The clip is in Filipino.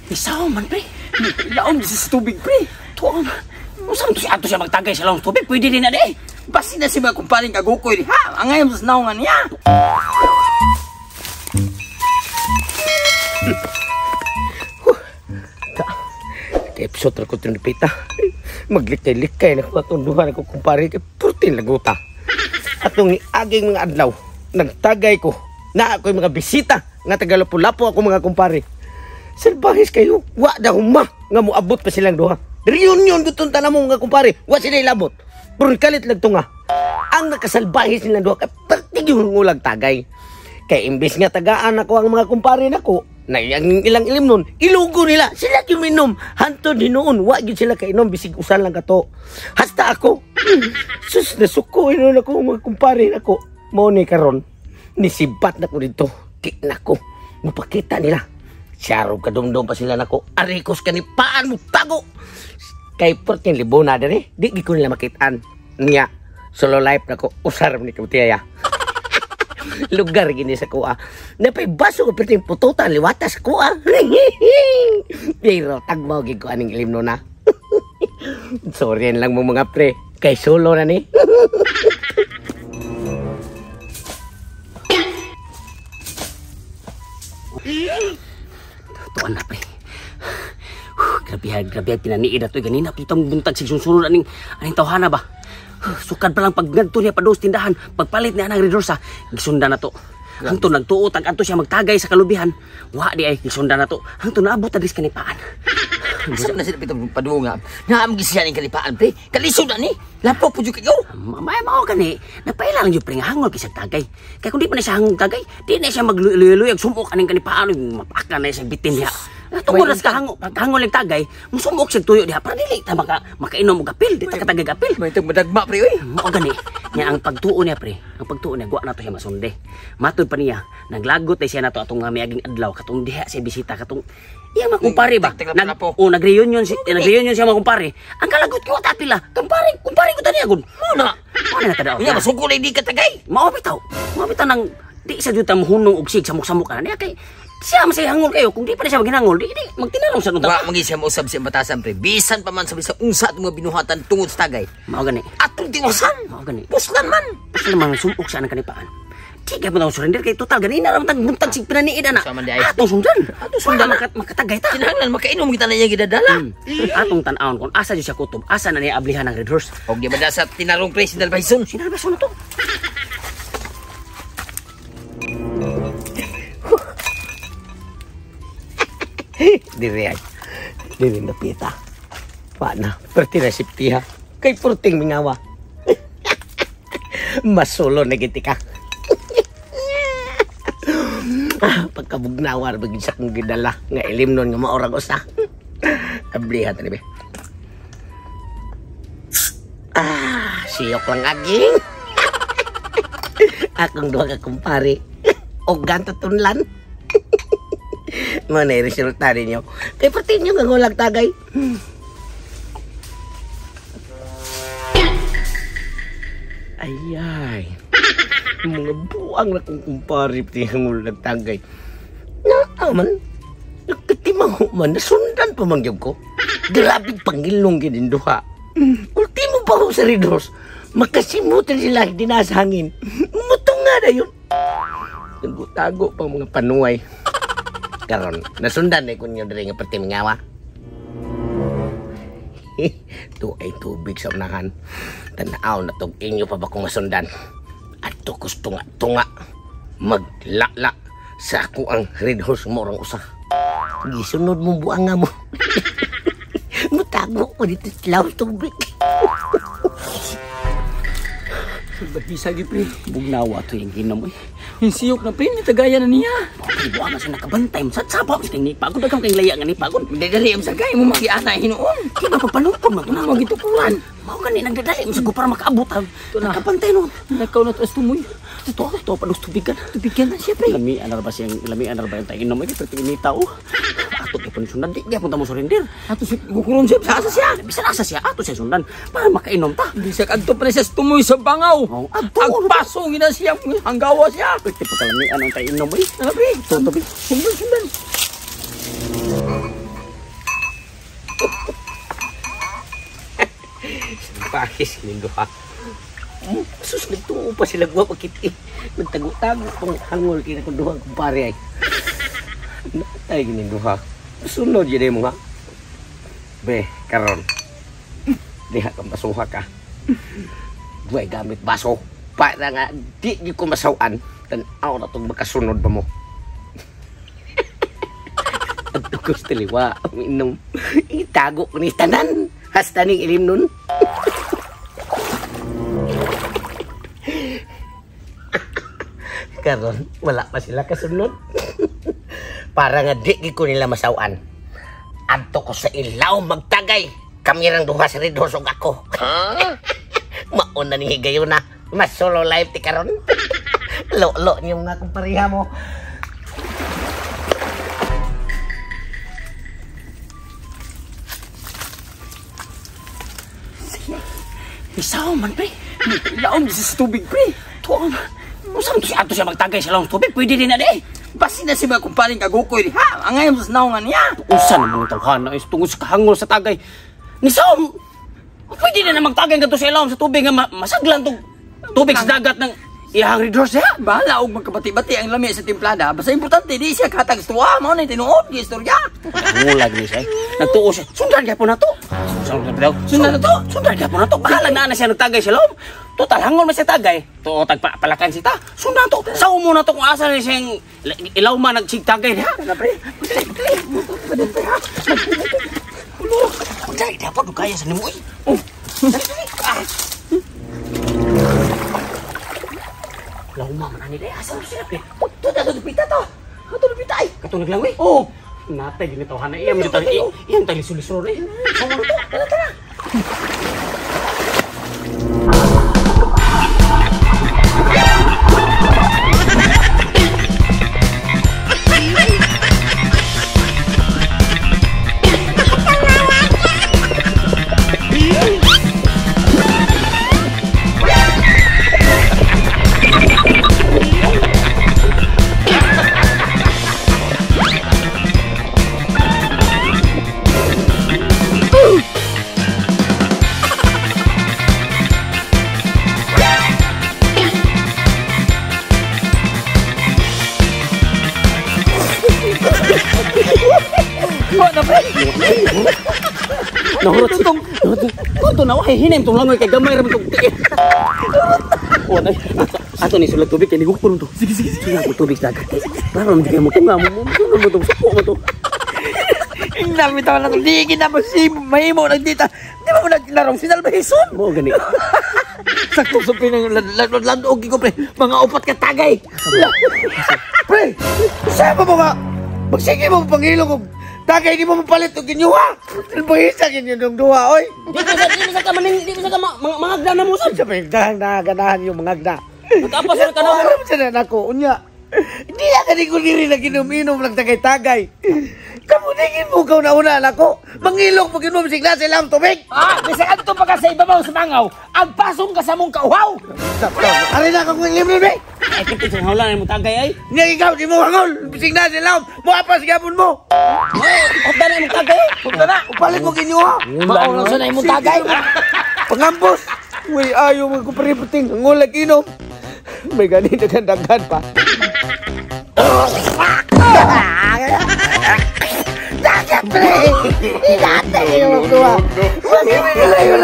Isaw man, pre. Laom sa tubig, pre. Tuwang. Usang to siya magtagay sa laom sa tubig. Pwede din na di. Basi na si mga kumparing kagukoy. Ha? Angay mo sa naungan niya. Episode ko ito nipita. Maglikay-likay na katunduhan ako kumpare kay Purtin Laguta. Atong aging mga adlaw, nagtagay ko na ako'y mga bisita nga tagalapu-lapu ako mga kumpare. Salbahis kayo, wa daw ma nga moabot pa silang duha. Reunion gutong tanan mo mga kumpare, wa sila ilabot. Pero kalit lang to nga. Ang nakasalbahis nilang duha kay pertig yung ulag tagay. Kay imbis nga tagaan ako ang mga kumpare nako, na ilang ilim nun, ilugo nila, sila yuminom. Hantod hinoon, wag yun sila kainom, bisig usan lang kato. Hasta ako, sus, nasuko, inon ako, mga kumpare nako. Mo ni karon, nisibat na ko dito, kik na ko, mapakita nila. Siyaro kadumdum pa sila nako, arikos ka ni paan mo, tago. Kay Purtin Libona dali, di ko nila makitaan. Nga, solo life nako, usar ni kabutiyaya. Lugar gini sa kuha. Napay baso ko perting pututan liwatas sa kuha. Pero tagmaw gid ko aning ilimno na. Sorry lang mo mga pre. Kay solo na ni. Tuan na pre. Grabe pinaniid ato ganina pitong buntag sig sunod aning tawhana ba. Sukad pa lang pag nagto niya pados tindahan, pagpalit niya ng redorsa, gisundan na to. Hangto nagtuot ang anto siya magtagay sa kalubihan. Wa di ay gisundan na to. Hangto naabot adis kanipaan. Asa na sila pitong padunga. Naam gisiya ning kalipaan pre. Kalisod na ni. Lapo po jud kayo. May mao gani. Napaila lang jud pre nga hangol kisag tagay. Kay kun di pa na siya hangol tagay, di na siya magluyag sumok aning kanipaan, mapaka na siya bitin niya. Tungod sa kahangol ng tagay, musumok siya tuyo diha para dili ta makainom og apil, di ta katagay apil. May tag madagma pre oy. Mao gani. Nya ang pagtuo niya pre, ang pagtuo niya guwa nato siya masunde. Matud pa niya, naglagot ay siya nato atong miaging adlaw katong diha siya bisita katong iya makumpare ba. Nag-reunion siya makumpare. Ang kalagot ko ta pila, kumpare ko tani agon. Muna. Ano na kada. Nya masugol di ka tagay. Mao bitaw nang di sa juta mohunong og sig samok-samok kana niya kay siya masay hangol kayo kung di pa siya maghinangol di magtinarong sa nung wa magi siya mausab sa batasan pre bisan pa man sa unsa at mga binuhatan tungod sa tagay mao gani atong tiwasan mao gani puslan man sumuk sa anang kanipaan di ka mo surrender kay total gani na ramtang buntag sig pinaniid ana atong sundan makatagay ta kinahanglan makainom kita na niya gidadala atong tan-awon kon asa siya kutob asa na niya ablihan ng red horse og di madasa tinarong pre sinalbayson na to Diri na pita. Paana, perti na siptiha. Kay Purting mingawa. Masulo na giti ka. Pagkabugnawar, bagin sa kong gidala. Nga ilim nun nga maorang usa. Ablihan na nibi. Siyok lang aging. Akong doha ka kumpare. O ganto tunlan. Mana resulta ninyo? Kaya pati nyo ngagulag tagay. Ay. Mga buang na kong kumpare pati ngagulag tagay. Naaman. Nagkatimaho man. Nasundan pa mangyog ko. Grabing pangilong gininduha. Ultimo pa ho sa ridos. Makasimutan sila dinasa hangin. Mutong nga na yun. Tago pang mga panuay. Karon nasundan na kunyo diri nga perti mingawa. Tu ay tubig sa unahan. Tanaw na tog inyo pa ba kung masundan. At tukos tunga maglala sa ako ang red horse mo orang usa. Gisunod mo buang nga mo. Mutago ko dito sa tubig. Bagisa gi pre. Bugnawa to yung ginom eh. Yung siyok na pre, tagayan na niya. Buwan na siya nakabantay. Sapa sa kanyang ipagod. Dagang kanyang laya nga ni pagod. Dadali ang sagay mo mag-iana hinoon. Di ba papanupon mo? Magitukulan. Mau gani nagdadali mo sa ko para makaabot. Nakabantay nun. Nakaw na to as tumoy. Ito pa nung tubigan. Tubigan na siya pre. Lamian na ba yung tayo inom. Ito inita o. Ato kaya po sundan. Di punta mo surrender. Ato si kukurong siya. Sa asa siya. Bisa asa siya. Ato siya sundan. Para makainom ta. Hindi siya kanto pa na siya tumoy sa bangaw. Agpasong na siya. Hanggawa siya. Ito pa kalamian ang tayo inom eh. Ano pre? Sundan. Sundan. Pakis nindo ha. Sus, nagtuo pa sila gwa pagkiti. Nagtago-tago pang hangol kina kung duha kumpare ay. Ay, nindo ha. Sunod yun mo ha. Be, karon. Diha kang basuha ka. Duhay gamit baso. Para nga, di ko masawan. Tanaw na itong makasunod ba mo. At tukos taliwa, uminom. Itago ko ni tanan. Hasta ning ilim nun. Karon, wala pa sila kasunod. Para nga di ko nila masawan. Adto ko sa ilaw magtagay. Kami rang duha sa ridosog ako. Mauna ni higayon na. Mas solo life ti karon. Lo niyo nga kung pariha mo. Isaw man, pre. Ilaom sa tubig, pre. Tuwang. Usang to siya magtagay sa laong tubig. Pwede din na di. Basi na si mga kumparing kagukoy di ha. Ang ngayon sa naungan niya. Usa naman ang talhana is tungod sa kahangol sa tagay. Ni Saom, pwede na magtagay nga to sa ilaom sa tubig nga masaglan tong tubig sa dagat ng iyang redros ha. Bahala og magkabati-bati ang lami sa timplada. Basta importante di siya katag istorya. Mao na tinuod gi istorya. Ngulag ni siya. Nagtuo siya. Sundan gyapon na to. Sundan na to. Sundan gyapon na to. Bahala na siya nagtagay sa ilaom. Total hangol man siya tagay. To tagpalakan sita. Sundan to. Sao mo na to kung asa ni siyang ilaw man nagsigtagay ha. Pre. Dali, dapat kaya sa nimo. Lauma man ani day asa siya pre. To pita to. Ato pita ay. Katong naglangoy. Oh. Natay gini tawhan na iyam dito iyam tali sulisro re. Samo to. Tara. Nahurot itong ito na ay hinem itong langoy kay gamay rin itong tiyan. Ato ni sulat tubig kaya nigukpon ito. Sige. Ako tubig dagat. Para hindi kayo mo itong suko mo ito. Ang dami tawa na itong digin na si mahimo nagdita. Di ba mo naglarong sinalbahison? Oo gani. Sakto sa pinang ko pre. Mga upat ka tagay. Pre, saan mo nga? Magsige mo pangilong tagay di mo mapalit o ginyuha. Bahisa ginyo ng duha, oy. Di bisa ka mangagda na mo sa. Sa ganahan yung mga agda. Magkapa sa ka na. Aram sa nanako, unya. Hindi na ka ko diri na ginom-inom lang tagay-tagay. Kamuningin mo ka una nako. Mangilong pag inom sigla sa ilang tubig. Bisa adto pa ka sa ibabaw sa mangaw. Ang pasong ka sa mong kauhaw. Ari na kang ngimlim eh. Ay kito sa hawlan mo tagay ay. Nga ikaw di mo hangol. Sigla sa ilang. Mo apas gapon mo. Hawlan na mo tagay. Pagdana, Upalit mo ginyuha. maong sa na imong tagay. Pangambos. Uy, ayaw magkupariputing. Ang ulag inom. May ganin na kandagan pa. Dagat, pre! Inatay yung mga. Huwag kami nila yun.